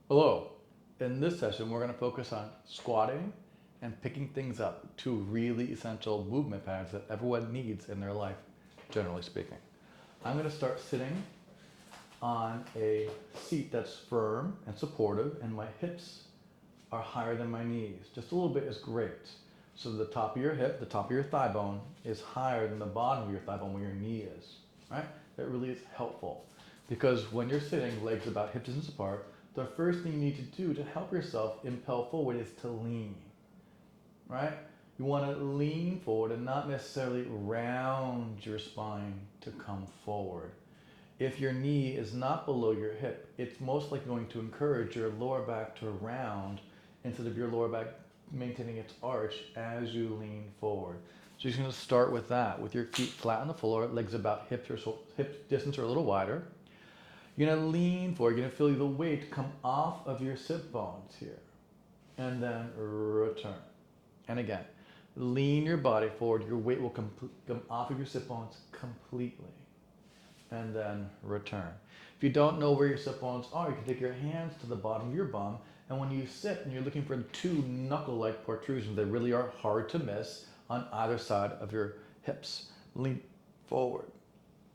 Hello. In this session, we're going to focus on squatting and picking things up, two really essential movement patterns that everyone needs in their life, generally speaking. I'm going to start sitting on a seat that's firm and supportive, and my hips are higher than my knees. Just a little bit is great. So the top of your hip, the top of your thigh bone is higher than the bottom of your thigh bone where your knee is, right? That really is helpful because when you're sitting, legs about hip distance apart, the first thing you need to do to help yourself impel forward is to lean, right? You want to lean forward and not necessarily round your spine to come forward. If your knee is not below your hip, it's most likely going to encourage your lower back to round instead of your lower back maintaining its arch as you lean forward. So you're going to start with that, with your feet flat on the floor, legs about hip distance or a little wider. You're going to lean forward. You're going to feel the weight come off of your sit bones here. And then return. And again, lean your body forward. Your weight will come off of your sit bones completely. And then return. If you don't know where your sit bones are, you can take your hands to the bottom of your bum. And when you sit and you're looking for two knuckle-like protrusions that really are hard to miss on either side of your hips, lean forward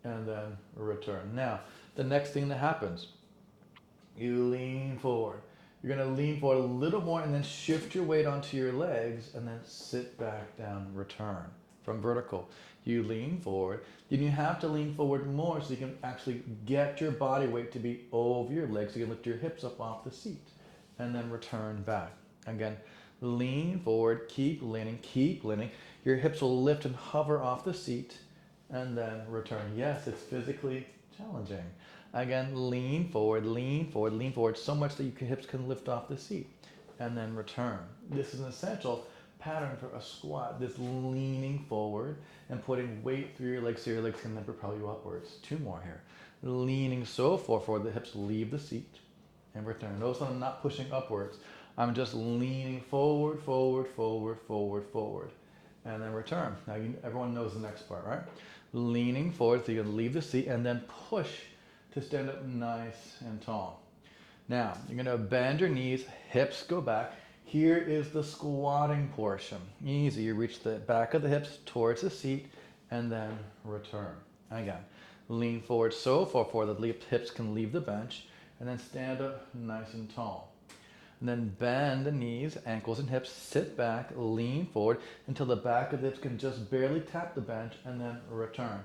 and then return. Now, the next thing that happens, you lean forward. You're going to lean forward a little more and then shift your weight onto your legs and then sit back down, return from vertical. You lean forward. Then you have to lean forward more so you can actually get your body weight to be over your legs so you can lift your hips up off the seat and then return back. Again, lean forward, keep leaning, keep leaning. Your hips will lift and hover off the seat and then return. Yes, it's physically challenging. Again, lean forward, lean forward, lean forward so much that your hips can lift off the seat and then return. This is an essential pattern for a squat, this leaning forward and putting weight through your legs so your legs can then propel you upwards. Two more here. Leaning so far forward the hips leave the seat and return. Notice I'm not pushing upwards. I'm just leaning forward, forward, forward, forward, forward, and then return. Now everyone knows the next part, right? Leaning forward so you can leave the seat and then push to stand up nice and tall. Now, you're going to bend your knees, hips go back. Here is the squatting portion. Easy. You reach the back of the hips towards the seat and then return. Again, lean forward so far forward that the hips can leave the bench and then stand up nice and tall. And then bend the knees, ankles, and hips, sit back, lean forward until the back of the hips can just barely tap the bench and then return.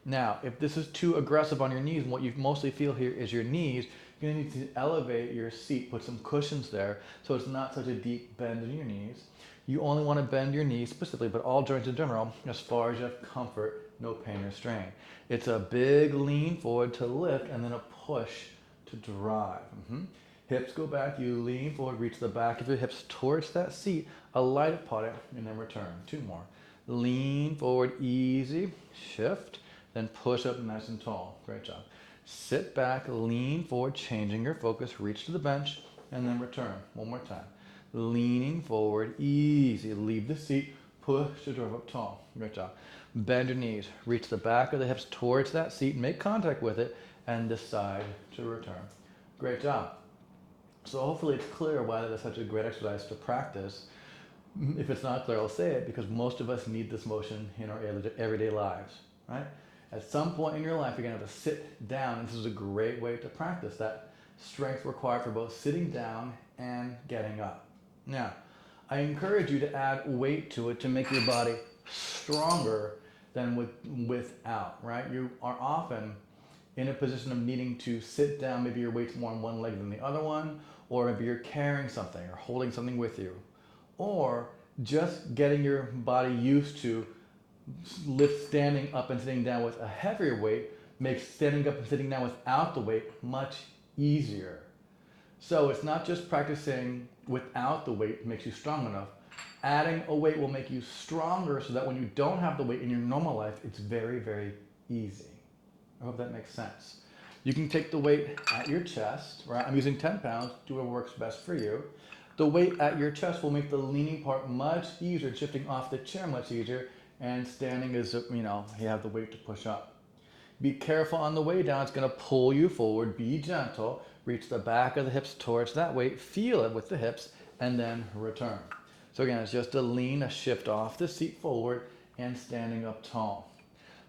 Now, if this is too aggressive on your knees, and what you mostly feel here is your knees, you're going to need to elevate your seat, put some cushions there so it's not such a deep bend in your knees. You only want to bend your knees specifically, but all joints in general, as far as you have comfort, no pain or strain. It's a big lean forward to lift and then a push to drive. Hips go back, you lean forward, reach the back of your hips towards that seat, a light upon it, and then return. Two more. Lean forward, easy, shift, then push up nice and tall. Great job. Sit back, lean forward, changing your focus, reach to the bench, and then return. One more time. Leaning forward, easy, leave the seat, push to drive up tall. Great job. Bend your knees, reach the back of the hips towards that seat, make contact with it, and decide to return. Great job. So hopefully it's clear why that is such a great exercise to practice. If it's not clear, I'll say it because most of us need this motion in our everyday lives, right? At some point in your life, you're going to have to sit down, and this is a great way to practice that strength required for both sitting down and getting up. Now, I encourage you to add weight to it to make your body stronger than without, right? You are often in a position of needing to sit down, maybe your weight's more on one leg than the other one, or maybe you're carrying something or holding something with you, or just getting your body used to standing up and sitting down with a heavier weight makes standing up and sitting down without the weight much easier. So it's not just practicing without the weight makes you strong enough. Adding a weight will make you stronger so that when you don't have the weight in your normal life, it's very, very easy. I hope that makes sense. You can take the weight at your chest, right? I'm using 10 pounds, do what works best for you. The weight at your chest will make the leaning part much easier, shifting off the chair much easier, and standing is, you have the weight to push up. Be careful on the way down. It's going to pull you forward. Be gentle. Reach the back of the hips towards that weight. Feel it with the hips and then return. So again, it's just a lean, a shift off the seat forward and standing up tall.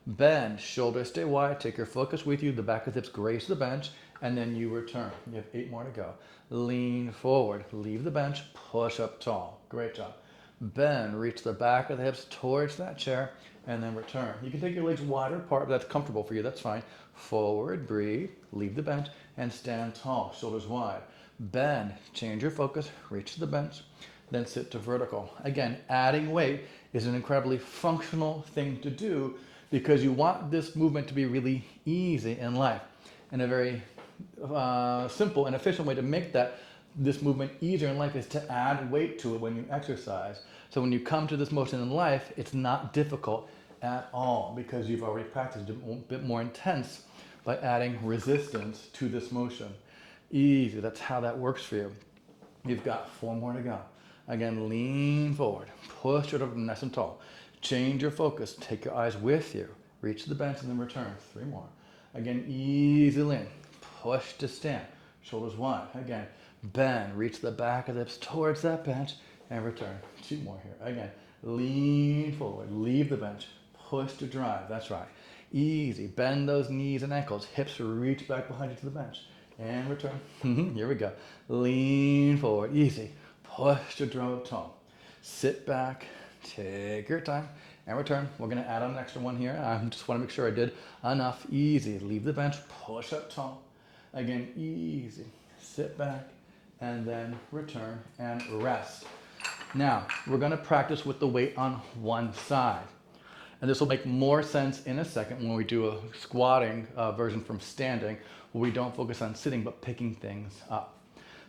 Bend, shoulders stay wide. Take your focus with you. The back of the hips graze the bench and then you return. You have 8 more to go. Lean forward. Leave the bench. Push up tall. Great job. Bend, reach the back of the hips towards that chair, and then return. You can take your legs wider apart, but that's comfortable for you, that's fine. Forward, breathe, leave the bench, and stand tall, shoulders wide. Bend, change your focus, reach to the bench, then sit to vertical. Again, adding weight is an incredibly functional thing to do because you want this movement to be really easy in life. And a very simple and efficient way to make this movement easier in life is to add weight to it when you exercise. So when you come to this motion in life, it's not difficult at all because you've already practiced it a bit more intense by adding resistance to this motion. Easy, that's how that works for you. You've got 4 more to go. Again, lean forward, push it up nice and tall. Change your focus, take your eyes with you. Reach the bench and then return. 3 more. Again, easy lean, push to stand, shoulders wide. Again, bend, reach the back of the hips towards that bench and return. 2 more here. Again, lean forward, leave the bench, push to drive. That's right. Easy. Bend those knees and ankles. Hips reach back behind you to the bench and return. Here we go. Lean forward. Easy. Push to drive tall. Sit back, take your time and return. We're going to add on an extra one here. I just want to make sure I did enough. Easy. Leave the bench, push up tall. Again, easy. Sit back and then return and rest. Now, we're going to practice with the weight on one side. And this will make more sense in a second when we do a squatting version from standing, where we don't focus on sitting but picking things up.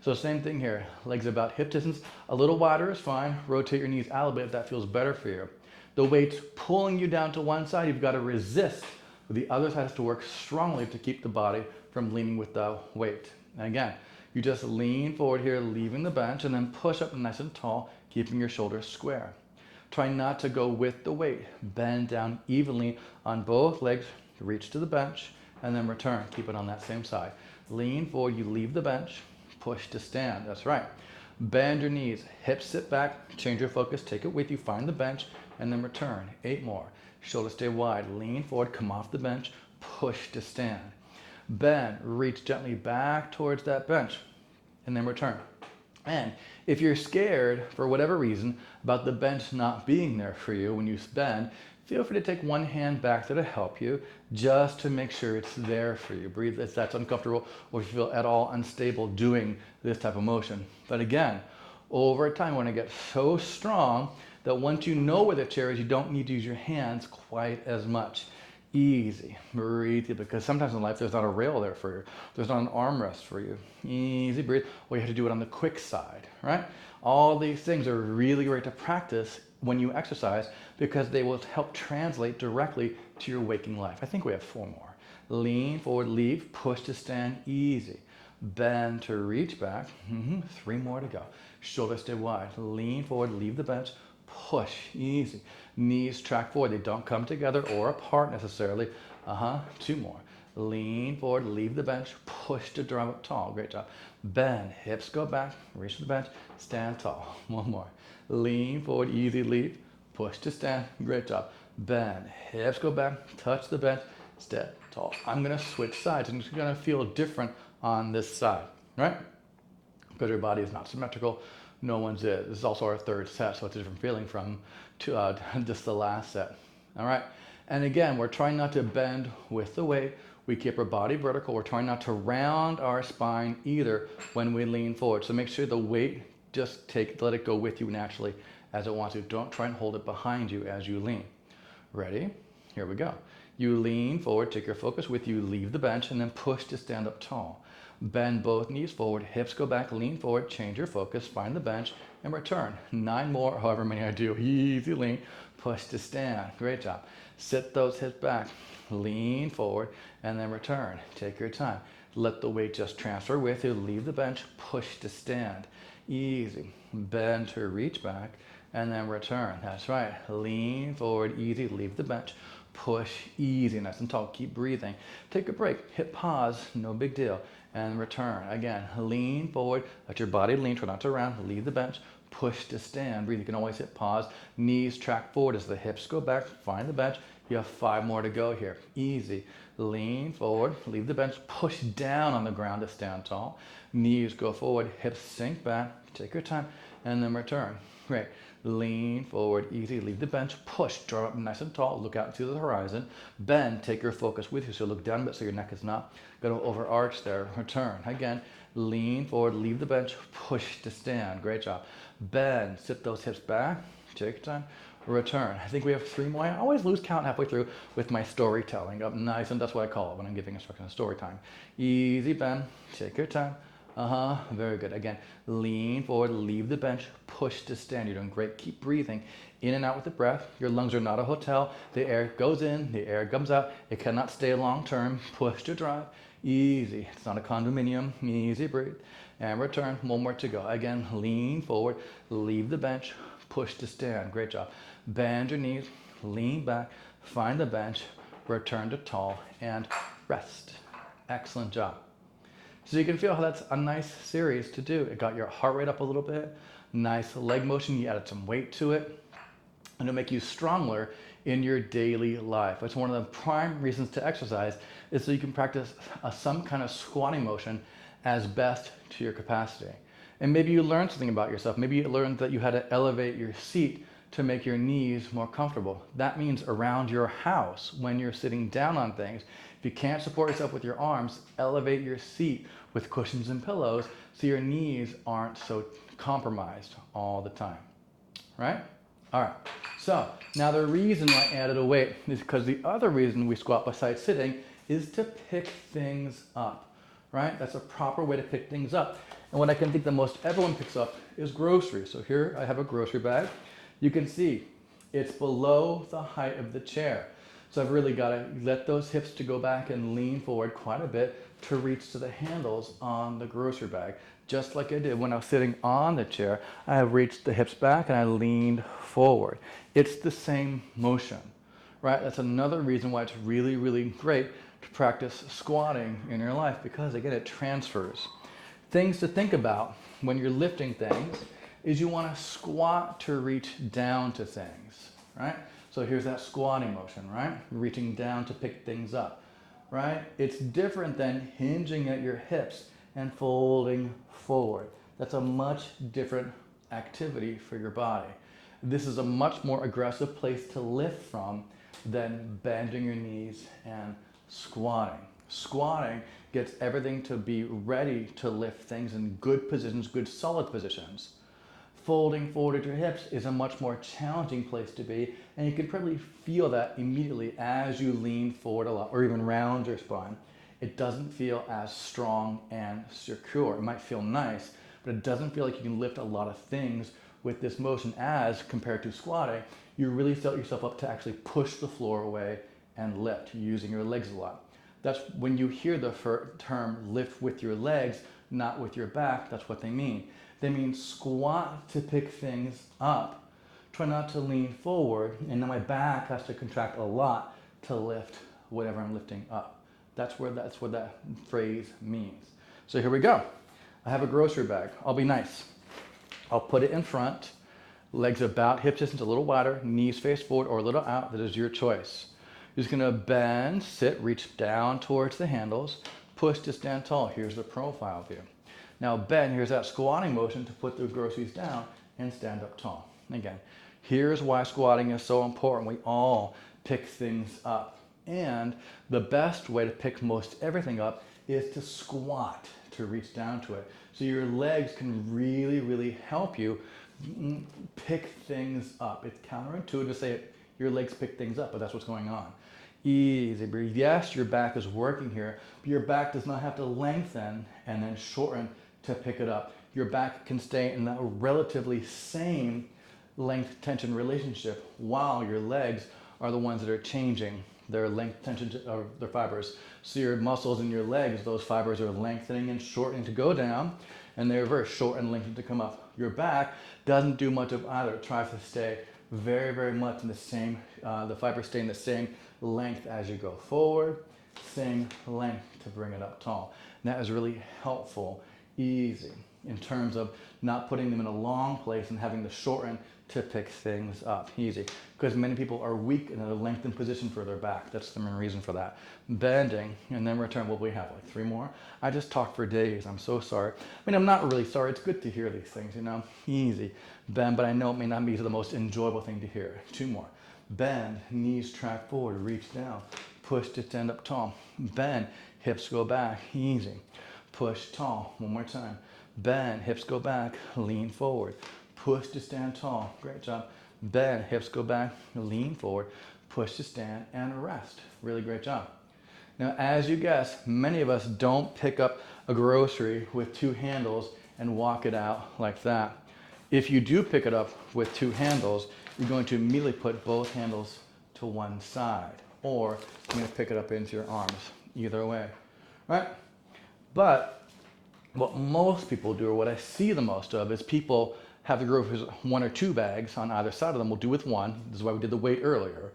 So same thing here, legs about hip distance, a little wider is fine. Rotate your knees out a bit if that feels better for you. The weight's pulling you down to one side, you've got to resist. The other side has to work strongly to keep the body from leaning with the weight. And again, you just lean forward here, leaving the bench, and then push up nice and tall, keeping your shoulders square. Try not to go with the weight. Bend down evenly on both legs, reach to the bench, and then return. Keep it on that same side. Lean forward, you leave the bench, push to stand. That's right. Bend your knees, hips sit back, change your focus, take it with you, find the bench, and then return. 8 more. Shoulders stay wide, lean forward, come off the bench, push to stand. Bend, reach gently back towards that bench, and then return. And if you're scared, for whatever reason, about the bench not being there for you when you bend, feel free to take one hand back there to help you, just to make sure it's there for you. Breathe if that's uncomfortable or if you feel at all unstable doing this type of motion. But again, over time, we're going to get so strong that once you know where the chair is, you don't need to use your hands quite as much. Easy, breathe, because sometimes in life there's not a rail there for you. There's not an armrest for you. Easy, breathe. Well, you have to do it on the quick side, right? All these things are really great to practice when you exercise because they will help translate directly to your waking life. I think we have 4 more. Lean forward, leave, push to stand, easy. Bend to reach back. 3 more to go. Shoulders stay wide. Lean forward, leave the bench, push, easy. Knees track forward. They don't come together or apart necessarily. 2 more. Lean forward, leave the bench, push to drive up tall. Great job. Bend, hips go back, reach the bench, stand tall. 1 more. Lean forward, easy leave, push to stand. Great job. Bend, hips go back, touch the bench, stand tall. I'm going to switch sides and it's going to feel different on this side, right? Because your body is not symmetrical. No one's is. This is also our 3rd set, so it's a different feeling from just the last set. All right. And again, we're trying not to bend with the weight. We keep our body vertical. We're trying not to round our spine either when we lean forward. So make sure the weight, just let it go with you naturally as it wants to. Don't try and hold it behind you as you lean. Ready? Here we go. You lean forward, take your focus with you, leave the bench, and then push to stand up tall. Bend both knees forward, hips go back, lean forward, change your focus, find the bench, and return. 9 more, however many I do. Easy lean, push to stand. Great job. Sit those hips back, lean forward, and then return. Take your time. Let the weight just transfer with you. Leave the bench, push to stand. Easy. Bend to reach back, and then return. That's right. Lean forward, easy. Leave the bench, push, easy, nice and tall. Keep breathing. Take a break, hit pause, no big deal, and return. Again, lean forward, let your body lean, try not to round, leave the bench, push to stand, breathe. You can always hit pause, knees track forward as the hips go back, find the bench. You have 5 more to go here. Easy. Lean forward, leave the bench, push down on the ground to stand tall. Knees go forward, hips sink back, take your time, and then return. Great. Lean forward, easy, leave the bench, push, draw up nice and tall, look out to the horizon, bend, take your focus with you, so look down a bit so your neck is not going to overarch there. Return. Again, lean forward, leave the bench, push to stand. Great job. Bend, sit those hips back, take your time, return. I think we have 3 more. I always lose count halfway through with my storytelling. Up nice, and that's what I call it when I'm giving instructions, story time. Easy bend, take your time. Very good. Again, lean forward, leave the bench, push to stand. You're doing great. Keep breathing in and out with the breath. Your lungs are not a hotel. The air goes in, the air comes out. It cannot stay long term. Push to drive. Easy. It's not a condominium. Easy, breathe. And return. 1 more to go. Again, lean forward, leave the bench, push to stand. Great job. Bend your knees, lean back, find the bench, return to tall, and rest. Excellent job. So you can feel how that's a nice series to do. It got your heart rate up a little bit, nice leg motion, you added some weight to it, and it'll make you stronger in your daily life. It's one of the prime reasons to exercise is so you can practice some kind of squatting motion as best to your capacity. And maybe you learned something about yourself. Maybe you learned that you had to elevate your seat to make your knees more comfortable. That means around your house, when you're sitting down on things, if you can't support yourself with your arms, elevate your seat with cushions and pillows so your knees aren't so compromised all the time, right? All right, so now the reason I added a weight is because the other reason we squat besides sitting is to pick things up, right? That's a proper way to pick things up. And what I can think the most everyone picks up is groceries. So here I have a grocery bag. You can see it's below the height of the chair. So I've really got to let those hips to go back and lean forward quite a bit to reach to the handles on the grocery bag. Just like I did when I was sitting on the chair, I have reached the hips back and I leaned forward. It's the same motion, right? That's another reason why it's really, really great to practice squatting in your life because again, it transfers. Things to think about when you're lifting things is you want to squat to reach down to things, right? So here's that squatting motion, right? Reaching down to pick things up, right? It's different than hinging at your hips and folding forward. That's a much different activity for your body. This is a much more aggressive place to lift from than bending your knees and squatting. Squatting gets everything to be ready to lift things in good positions, good solid positions. Folding forward at your hips is a much more challenging place to be, and you can probably feel that immediately as you lean forward a lot or even round your spine. It doesn't feel as strong and secure. It might feel nice, but it doesn't feel like you can lift a lot of things with this motion as compared to squatting. You really set yourself up to actually push the floor away and lift using your legs a lot. That's when you hear the term lift with your legs, not with your back, that's what they mean. They mean squat to pick things up. Try not to lean forward, and then my back has to contract a lot to lift whatever I'm lifting up. That's what that phrase means. So here we go. I have a grocery bag. I'll be nice. I'll put it in front, legs about hip distance, a little wider, knees face forward or a little out. That is your choice. You're just gonna bend, sit, reach down towards the handles, push to stand tall. Here's the profile view. Now bend, here's that squatting motion to put the groceries down and stand up tall. Again, here's why squatting is so important. We all pick things up. And the best way to pick most everything up is to squat, to reach down to it. So your legs can really, really help you pick things up. It's counterintuitive to say your legs pick things up, but that's what's going on. Easy breathe. Yes, your back is working here, but your back does not have to lengthen and then shorten to pick it up. Your back can stay in that relatively same length tension relationship while your legs are the ones that are changing their length tension of their fibers. So your muscles in your legs, those fibers are lengthening and shortening to go down, and they reverse, short and lengthen to come up. Your back doesn't do much of either. It tries to stay very, very much in the same, the fibers stay in the same length as you go forward, same length to bring it up tall. And that is really helpful, easy, in terms of not putting them in a long place and having to shorten to pick things up, easy. Because many people are weak in a lengthened position further back. That's the main reason for that. Bending, and then return. What we have, like 3 more? I just talked for days. I'm so sorry. I mean, I'm not really sorry. It's good to hear these things, you know? Easy. Bend, but I know it may not be the most enjoyable thing to hear. 2 more. Bend, knees track forward, reach down. Push to stand up tall. Bend, hips go back, easy. Push tall, 1 more time. Bend, hips go back, lean forward. Push to stand tall, great job. Bend, hips go back, lean forward. Push to stand and rest, really great job. Now, as you guess, many of us don't pick up a grocery with 2 handles and walk it out like that. If you do pick it up with 2 handles, you're going to immediately put both handles to one side, or you're going to pick it up into your arms, either way, right? But what most people do, or what I see the most of, is people have the groceries 1 or 2 bags on either side of them. We'll do with 1. This is why we did the weight earlier.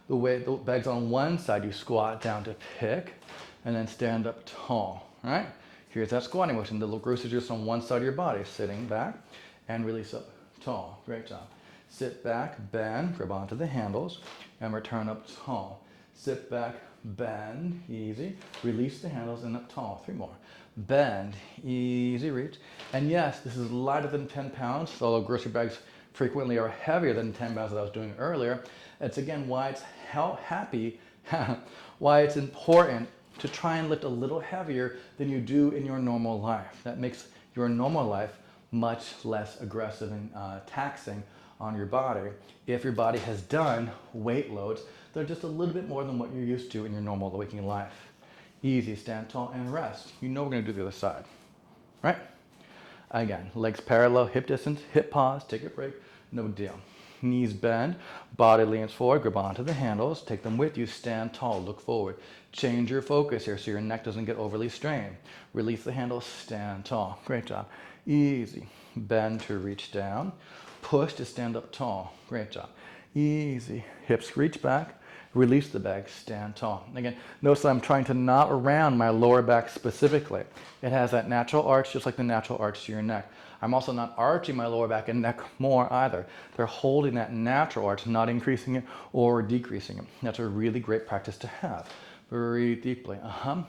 The bag's on one side, you squat down to pick, and then stand up tall, right? Here's that squatting motion. The little groceries are just on one side of your body, sitting back, and release up tall. Great job. Sit back, bend, grab onto the handles, and return up tall. Sit back, bend, easy. Release the handles and up tall. 3 more. Bend, easy reach. And yes, this is lighter than 10 pounds, although grocery bags frequently are heavier than 10 pounds that I was doing earlier. It's again why it's why it's important to try and lift a little heavier than you do in your normal life. That makes your normal life much less aggressive and taxing on your body. If your body has done weight loads, they're just a little bit more than what you're used to in your normal waking life. Easy, stand tall and rest. You know we're gonna do the other side, right? Again, legs parallel, hip distance, hip pause, take a break, no deal. Knees bend, body leans forward, grab onto the handles, take them with you, stand tall, look forward. Change your focus here so your neck doesn't get overly strained. Release the handles, stand tall. Great job. Easy. Bend to reach down. Push to stand up tall. Great job. Easy. Hips reach back. Release the bag, stand tall. Again, notice that I'm trying to knot around my lower back specifically. It has that natural arch, just like the natural arch to your neck. I'm also not arching my lower back and neck more either. They're holding that natural arch, not increasing it or decreasing it. That's a really great practice to have. Breathe deeply.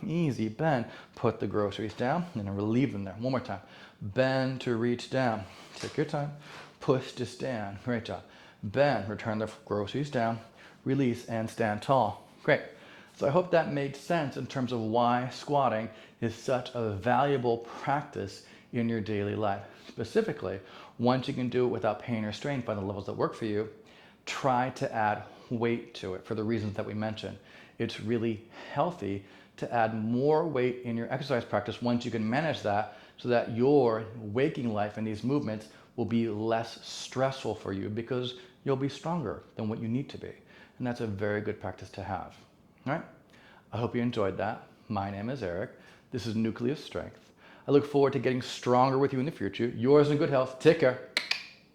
Easy. Bend. Put the groceries down and then relieve them there. 1 more time. Bend to reach down. Take your time. Push to stand. Great job. Bend. Return the groceries down. Release and stand tall. Great. So I hope that made sense in terms of why squatting is such a valuable practice in your daily life. Specifically, once you can do it without pain or strain, find the levels that work for you, try to add weight to it for the reasons that we mentioned. It's really healthy to add more weight in your exercise practice once you can manage that, so that your waking life and these movements will be less stressful for you because you'll be stronger than what you need to be. And that's a very good practice to have. All right? I hope you enjoyed that. My name is Eric. This is Nucleus Strength. I look forward to getting stronger with you in the future. Yours in good health. Take care.